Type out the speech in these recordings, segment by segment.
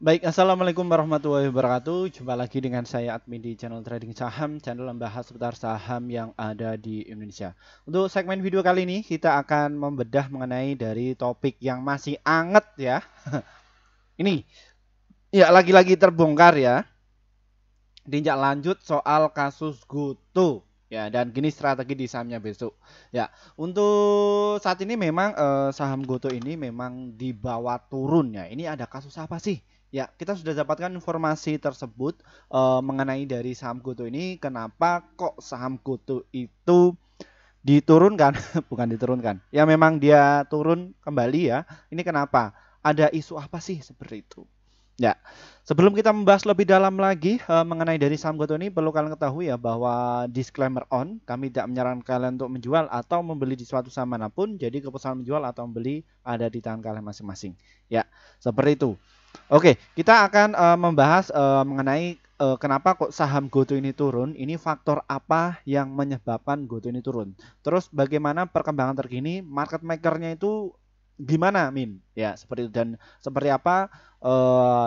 Baik, assalamualaikum warahmatullahi wabarakatuh. Jumpa lagi dengan saya admin di channel trading saham, channel membahas seputar saham yang ada di Indonesia. Untuk segmen video kali ini kita akan membedah mengenai dari topik yang masih anget ya. Ini ya lagi-lagi terbongkar ya. Tinjak lanjut soal kasus GoTo ya, dan gini strategi di sahamnya besok. Ya, untuk saat ini memang saham GoTo ini memang dibawa turun ya. Ini ada kasus apa sih? Ya, kita sudah dapatkan informasi tersebut mengenai dari saham GoTo ini. Kenapa kok saham GoTo itu diturunkan? Bukan diturunkan. Ya, memang dia turun kembali ya. Ini kenapa? Ada isu apa sih seperti itu? Ya, sebelum kita membahas lebih dalam lagi mengenai dari saham GoTo ini, perlu kalian ketahui ya bahwa disclaimer on, kami tidak menyarankan kalian untuk menjual atau membeli di suatu saham manapun. Jadi keputusan menjual atau membeli ada di tangan kalian masing-masing. Ya, seperti itu. Oke, kita akan membahas mengenai kenapa kok saham GoTo ini turun. Ini faktor apa yang menyebabkan GoTo ini turun. Terus bagaimana perkembangan terkini, market makernya itu gimana, Min? Ya, seperti itu. Dan seperti apa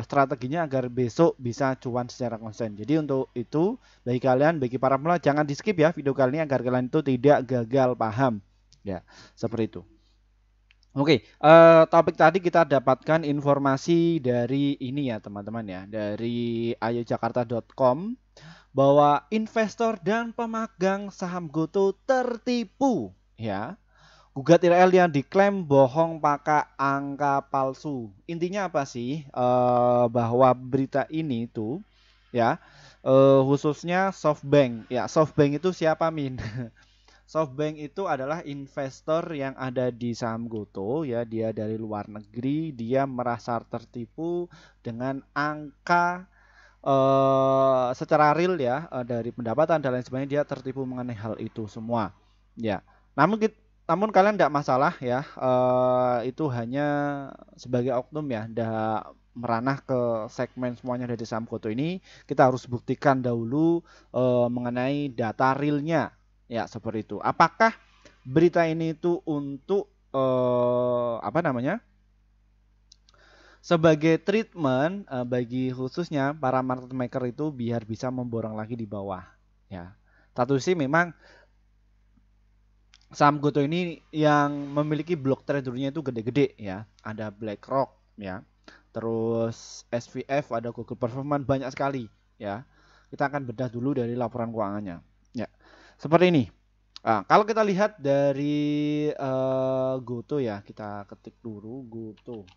strateginya agar besok bisa cuan secara konsisten. Jadi untuk itu, bagi kalian, bagi para pemula, jangan di skip ya video kali ini agar kalian itu tidak gagal paham. Ya, seperti itu. Oke, topik tadi kita dapatkan informasi dari ini ya teman-teman ya, dari ayojakarta.com bahwa investor dan pemegang saham GoTo tertipu ya. Gugat IRL yang diklaim bohong pakai angka palsu. Intinya apa sih? Bahwa berita ini tuh ya, khususnya SoftBank. Ya, SoftBank itu siapa, Min? SoftBank itu adalah investor yang ada di saham GoTo ya, dia dari luar negeri, dia merasa tertipu dengan angka secara real ya, dari pendapatan dan lain sebagainya, dia tertipu mengenai hal itu semua. Ya. Namun kalian tidak masalah ya, itu hanya sebagai oknum ya, tidak meranah ke segmen semuanya dari saham GoTo ini. Kita harus buktikan dahulu mengenai data realnya ya, seperti itu. Apakah berita ini itu untuk apa namanya, sebagai treatment bagi khususnya para market maker itu biar bisa memborong lagi di bawah ya. Satu sih memang saham GoTo ini yang memiliki blok tradernya itu gede-gede ya. Ada BlackRock ya. Terus SVF, ada Google Performance, banyak sekali ya. Kita akan bedah dulu dari laporan keuangannya. Ya. Seperti ini. Nah, kalau kita lihat dari GoTo ya, kita ketik dulu GoTo.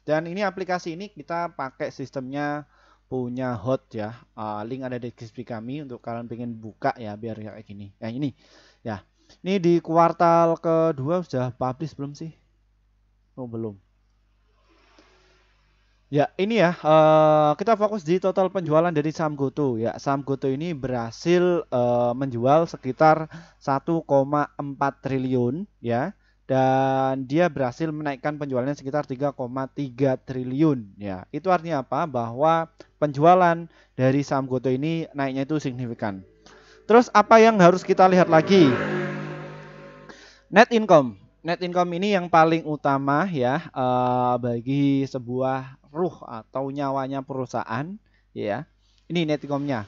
Dan ini aplikasi ini kita pakai sistemnya punya Hot ya. Link ada di deskripsi kami untuk kalian pengen buka ya biar kayak gini. Yang ini ya. Ini di kuartal kedua sudah publish belum sih? Oh, belum. Ya, ini ya, kita fokus di total penjualan dari saham GoTo. Ya, saham GoTo ini berhasil menjual sekitar 1,4 triliun ya. Dan dia berhasil menaikkan penjualannya sekitar 3,3 triliun ya. Itu artinya apa? Bahwa penjualan dari saham GoTo ini naiknya itu signifikan. Terus apa yang harus kita lihat lagi? Net income. Net income ini yang paling utama ya, bagi sebuah ruh atau nyawanya perusahaan ya. Ini net income-nya.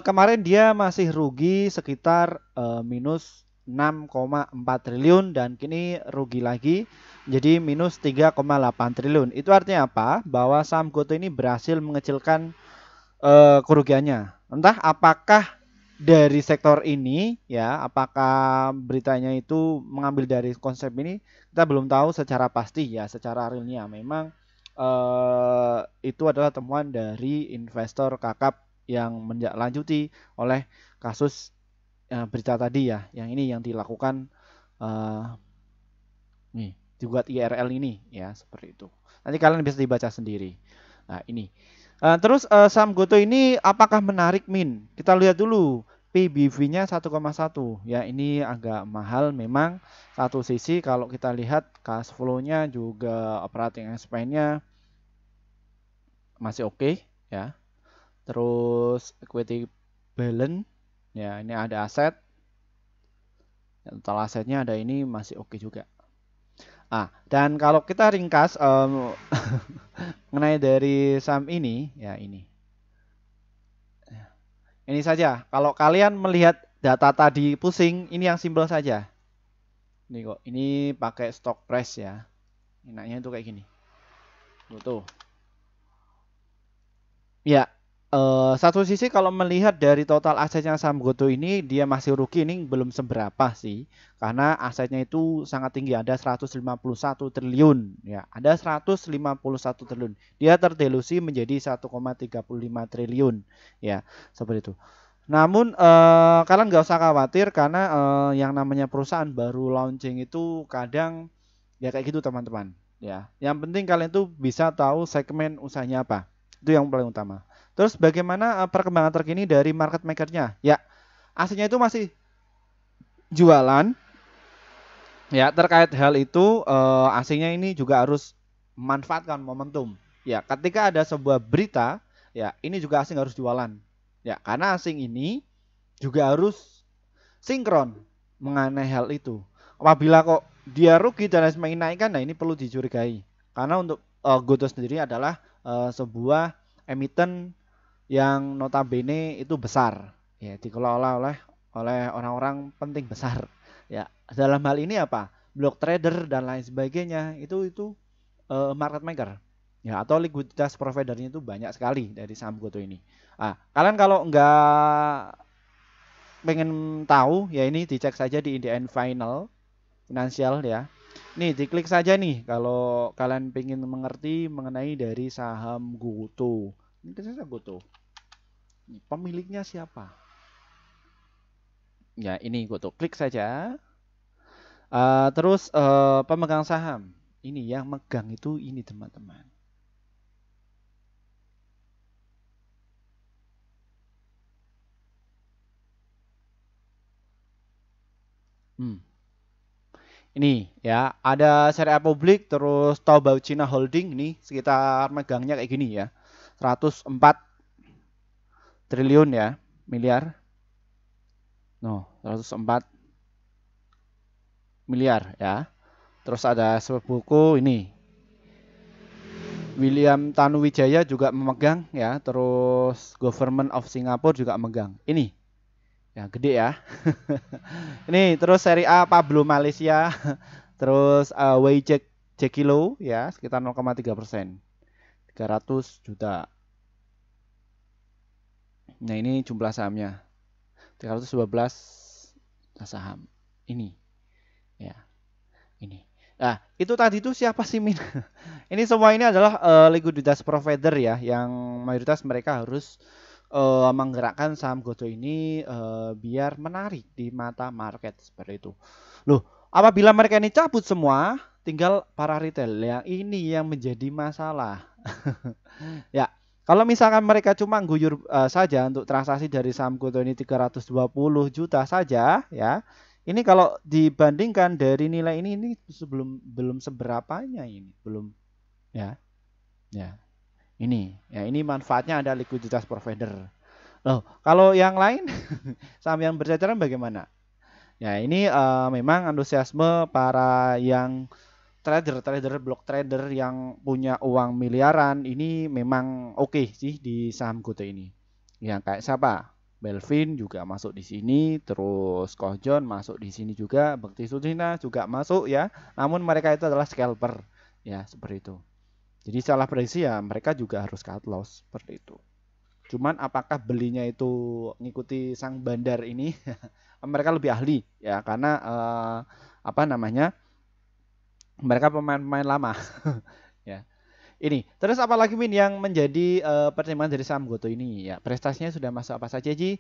Kemarin dia masih rugi sekitar minus 6,4 triliun dan kini rugi lagi jadi minus 3,8 triliun. Itu artinya apa? Bahwa saham GoTo ini berhasil mengecilkan kerugiannya. Entah apakah dari sektor ini ya, apakah beritanya itu mengambil dari konsep ini, kita belum tahu secara pasti ya, secara realnya memang itu adalah temuan dari investor kakap yang menlanjuti oleh kasus berita tadi ya, yang ini yang dilakukan eh, nih juga IRL ini ya, seperti itu. Nanti kalian bisa dibaca sendiri. Nah ini. Terus saham GoTo ini apakah menarik, Min? Kita lihat dulu PBV-nya 1,1 ya, ini agak mahal memang. Satu sisi kalau kita lihat cash flow-nya juga operating expense-nya masih oke ya. Terus equity balance ya, ini ada aset. Total asetnya ada, ini masih oke juga. Dan kalau kita ringkas mengenai dari saham ini, ya ini. Ini saja. Kalau kalian melihat data tadi pusing, ini yang simpel saja. Ini kok, ini pakai stock price ya. Enaknya itu kayak gini. Tuh. Ya, satu sisi kalau melihat dari total asetnya saham Goto ini dia masih rugi, ini belum seberapa sih, karena asetnya itu sangat tinggi, ada 151 triliun ya, ada 151 triliun. Dia terdelusi menjadi 1,35 triliun ya, seperti itu. Namun kalian nggak usah khawatir karena yang namanya perusahaan baru launching itu kadang ya kayak gitu teman-teman ya. Yang penting kalian tuh bisa tahu segmen usahanya apa. Itu yang paling utama. Terus bagaimana perkembangan terkini dari market makernya? Ya, aslinya itu masih jualan. Ya, terkait hal itu aslinya ini juga harus memanfaatkan momentum. Ya, ketika ada sebuah berita, ya ini juga asing harus jualan. Ya, karena asing ini juga harus sinkron mengenai hal itu. Apabila kok dia rugi dan semakin naikkan, nah ini perlu dicurigai. Karena untuk Goto sendiri adalah sebuah emiten yang notabene itu besar, ya dikelola oleh orang-orang penting besar. Ya, dalam hal ini apa? Block trader dan lain sebagainya itu market maker. Ya, atau likuiditas providernya itu banyak sekali dari saham Goto ini. Ah, kalian kalau nggak pengen tahu ya ini dicek saja di IDN Final Financial ya. Nih diklik saja nih kalau kalian pengen mengerti mengenai dari saham Goto. Ini saja Goto. Pemiliknya siapa? Ya ini Goto. Klik saja. Terus pemegang saham. Ini yang megang itu ini teman-teman. Ini ya ada Syariah Publik terus Taobao China Holding ini sekitar megangnya kayak gini ya. 104 triliun ya, miliar. No, 104 miliar ya. Terus ada sebuku ini William Tanuwijaya juga memegang ya. Terus Government of Singapore juga memegang. Ini ya gede ya. Ini terus seri A Pablo Malaysia. Terus Wei Jekilo ya sekitar 0,3%. 300 juta. Nah ini jumlah sahamnya 312 saham. Ini ya. Ini. Nah, itu tadi itu siapa sih Min? Ini semua ini adalah likuiditas provider ya yang mayoritas mereka harus menggerakkan saham Goto ini biar menarik di mata market seperti itu. Loh, apabila mereka ini cabut semua, tinggal para retail yang ini yang menjadi masalah. Ya, kalau misalkan mereka cuma guyur saja untuk transaksi dari saham Goto ini 320 juta saja ya. Ini kalau dibandingkan dari nilai ini belum seberapanya ini, belum ya. Ya. Ini manfaatnya ada likuiditas provider. Loh, kalau yang lain saham yang berceceran bagaimana? Ya, ini memang antusiasme para yang trader block trader yang punya uang miliaran ini memang oke sih di saham Goto ini. Yang kayak siapa? Belvin juga masuk di sini, terus Kohjon masuk di sini juga, Bekti Sudina juga masuk ya. Namun mereka itu adalah scalper ya, seperti itu. Jadi salah prediksi ya mereka juga harus cut loss seperti itu. Cuman apakah belinya itu ngikuti sang bandar ini? Mereka lebih ahli ya karena apa namanya? Mereka pemain-pemain lama. Ya. Ini. Terus apalagi Min yang menjadi pertimbangan dari saham Goto ini? Ya, prestasinya sudah masuk apa saja Ji?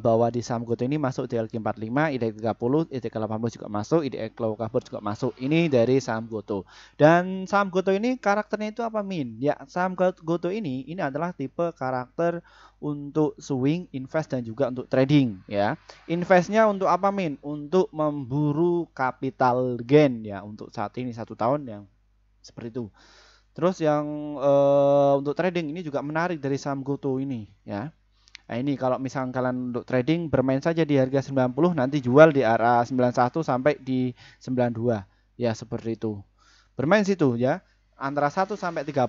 Bahwa di saham Goto ini masuk DLQ 45, IDX 30, IDX 80 juga masuk, IDX Low Cover juga masuk. Ini dari saham Goto. Dan saham Goto ini karakternya itu apa Min? Ya, saham Goto ini adalah tipe karakter untuk swing, invest dan juga untuk trading ya. Investnya untuk apa Min? Untuk memburu capital gain ya untuk saat ini 1 tahun yang seperti itu. Terus yang untuk trading ini juga menarik dari saham Goto ini ya. Nah ini kalau misalkan kalian untuk trading bermain saja di harga 90 nanti jual di area 91 sampai di 92 ya seperti itu. Bermain situ ya. antara 1 sampai 3%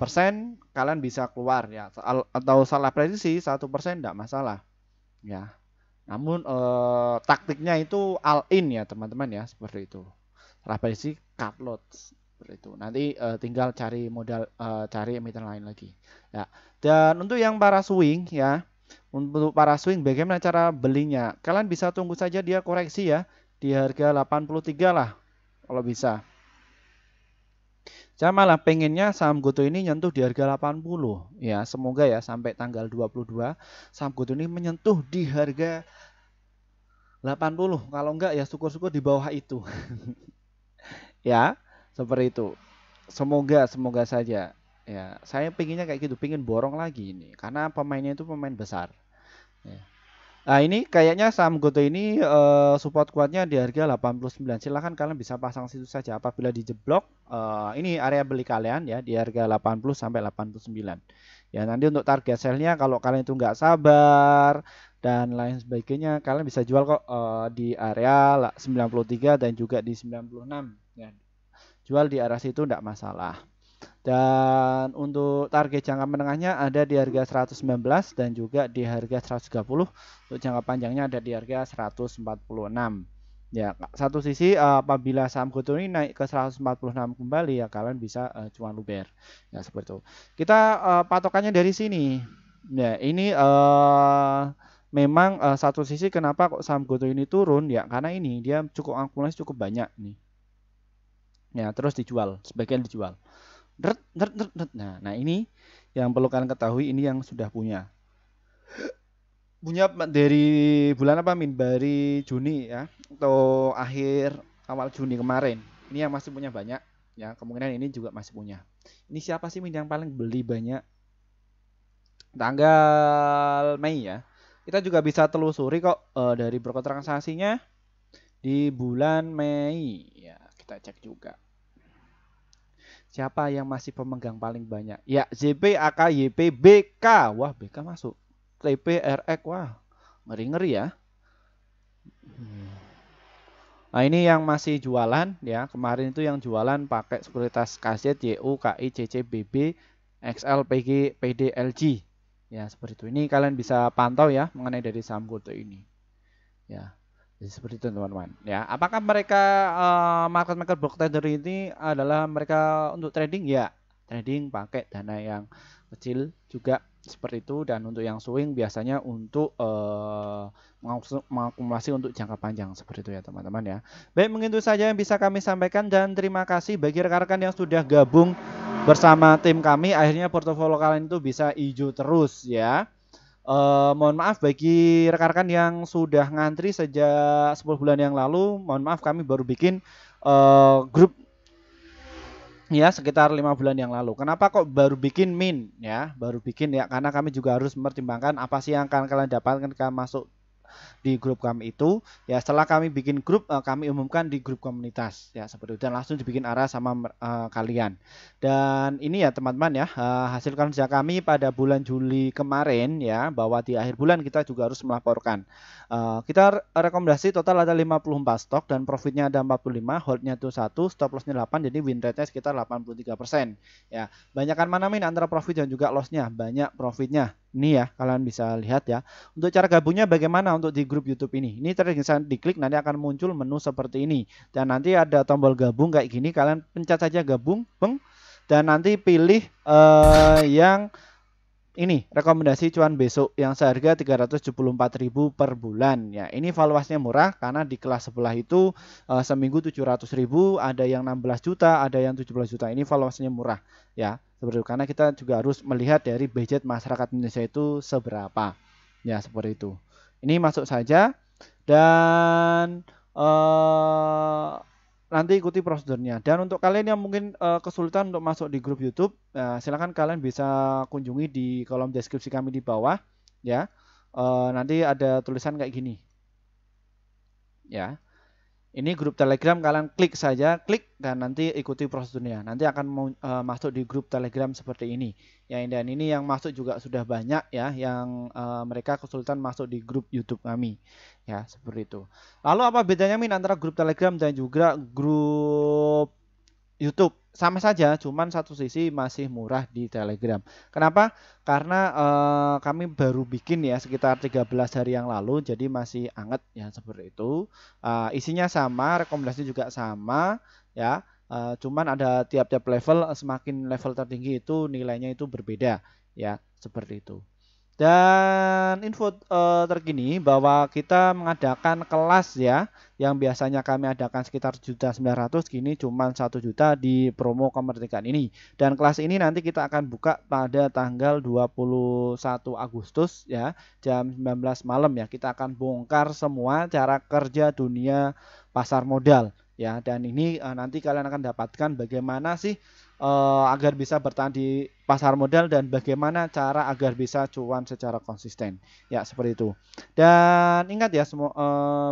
kalian bisa keluar ya, atau salah prediksi 1% enggak masalah ya. Namun taktiknya itu all in ya teman-teman ya, seperti itu. Salah prediksi cut loss seperti itu. Nanti tinggal cari modal, cari emiten lain lagi ya. Dan untuk yang para swing ya, untuk para swing bagaimana cara belinya? Kalian bisa tunggu saja dia koreksi ya di harga 83 lah kalau bisa. Saya malah pengennya saham GoTo ini nyentuh di harga 80 ya. Semoga ya sampai tanggal 22 saham GoTo ini menyentuh di harga 80. Kalau enggak ya syukur-syukur di bawah itu. Ya, seperti itu. Semoga saja. Ya, saya pengennya kayak gitu, pengen borong lagi ini karena pemainnya itu pemain besar. Ya. Nah, ini kayaknya saham GoTo ini support kuatnya di harga 89. Silahkan kalian bisa pasang situ saja. Apabila dijeblok, ini area beli kalian ya di harga 80 sampai 89. Ya, nanti untuk target sell-nya kalau kalian itu nggak sabar dan lain sebagainya, kalian bisa jual kok di area 93 dan juga di 96. Ya. Jual di area situ nggak masalah. Dan untuk target jangka menengahnya ada di harga 119 dan juga di harga 130. Untuk jangka panjangnya ada di harga 146. Ya, satu sisi apabila saham GoTo ini naik ke 146 kembali ya kalian bisa cuan luber. Ya, seperti itu. Kita patokannya dari sini. Ya, ini memang satu sisi kenapa kok saham GoTo ini turun ya karena ini dia cukup akumulasi cukup banyak nih. Ya, terus dijual, sebagian dijual. Nah, ini yang perlu kalian ketahui, ini yang sudah punya dari bulan apa Min? Dari Juni ya, atau akhir awal Juni kemarin. Ini yang masih punya banyak ya, kemungkinan ini juga masih punya. Ini siapa sih Min yang paling beli banyak? Tanggal Mei ya. Kita juga bisa telusuri kok dari broker transaksinya di bulan Mei ya, kita cek juga. Siapa yang masih pemegang paling banyak? Ya, ZP, AK, YP, BK. Wah, BK masuk. TP, RX. Wah, ngeri-ngeri ya. Nah, ini yang masih jualan ya. Kemarin itu yang jualan pakai sekuritas KZ, YU, KI, CC, BB, XL, PG, PD, LG. Ya, seperti itu. Ini kalian bisa pantau ya mengenai dari saham GoTo ini. Ya. Jadi seperti itu teman-teman ya. Apakah mereka market maker block trader ini adalah mereka untuk trading? Ya, trading pakai dana yang kecil juga seperti itu. Dan untuk yang swing biasanya untuk mengakumulasi untuk jangka panjang seperti itu ya teman-teman ya. Baik, mungkin itu saja yang bisa kami sampaikan dan terima kasih bagi rekan-rekan yang sudah gabung bersama tim kami. Akhirnya portofolio kalian itu bisa hijau terus ya. Mohon maaf bagi rekan-rekan yang sudah ngantri sejak 10 bulan yang lalu. Mohon maaf kami baru bikin grup ya sekitar 5 bulan yang lalu. Kenapa kok baru bikin Min ya? Baru bikin ya karena kami juga harus mempertimbangkan apa sih yang akan kalian dapatkan ketika masuk di grup kami itu ya. Setelah kami bikin grup kami umumkan di grup komunitas ya seperti itu dan langsung dibikin arah sama kalian. Dan ini ya teman-teman ya hasil kerja kami pada bulan Juli kemarin ya, bahwa di akhir bulan kita juga harus melaporkan kita rekomendasi total ada 54 stok dan profitnya ada 45, holdnya itu 1, stop lossnya 8, jadi win rate-nya sekitar 83% ya. Banyakan mana Min antara profit dan juga lossnya? Banyak profitnya. Ini ya kalian bisa lihat ya. Untuk cara gabungnya bagaimana untuk di grup YouTube ini? Ini bisa diklik nanti akan muncul menu seperti ini. Dan nanti ada tombol gabung kayak gini, kalian pencet saja gabung, beng. Dan nanti pilih yang ini rekomendasi cuan besok yang seharga 374.000 per bulan ya. Ini valuasinya murah karena di kelas sebelah itu seminggu 700.000, ada yang 16 juta, ada yang 17 juta. Ini valuasinya murah ya. Seperti itu karena kita juga harus melihat dari budget masyarakat Indonesia itu seberapa. Ya, seperti itu. Ini masuk saja dan nanti ikuti prosedurnya. Dan untuk kalian yang mungkin kesulitan untuk masuk di grup YouTube, silakan kalian bisa kunjungi di kolom deskripsi kami di bawah ya. Nanti ada tulisan kayak gini. Ya. Ini grup Telegram, kalian klik saja, klik dan nanti ikuti prosedurnya. Nanti akan masuk di grup Telegram seperti ini. Ya, dan ini yang masuk juga sudah banyak ya, yang mereka kesulitan masuk di grup YouTube kami. Ya, seperti itu. Lalu apa bedanya Min antara grup Telegram dan juga grup YouTube. Sama saja, cuman satu sisi masih murah di Telegram. Kenapa? Karena kami baru bikin ya sekitar 13 hari yang lalu, jadi masih anget ya seperti itu. Isinya sama, rekomendasi juga sama ya. Cuman ada tiap-tiap level, semakin level tertinggi itu nilainya itu berbeda ya, seperti itu. Dan info terkini bahwa kita mengadakan kelas ya, yang biasanya kami adakan sekitar 1.900.000, kini cuma 1 juta di promo kemerdekaan ini. Dan kelas ini nanti kita akan buka pada tanggal 21 Agustus ya, jam 19 malam ya. Kita akan bongkar semua cara kerja dunia pasar modal ya. Dan ini nanti kalian akan dapatkan bagaimana sih agar bisa bertahan di pasar modal dan bagaimana cara agar bisa cuan secara konsisten. Ya, seperti itu. Dan ingat ya semua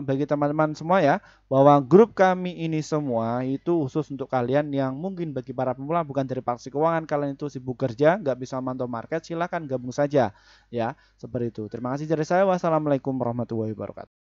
bagi teman-teman semua ya bahwa grup kami ini semua itu khusus untuk kalian yang mungkin bagi para pemula bukan dari praksi keuangan, kalian itu sibuk kerja, nggak bisa mantau market, silahkan gabung saja ya, seperti itu. Terima kasih dari saya. Wassalamualaikum warahmatullahi wabarakatuh.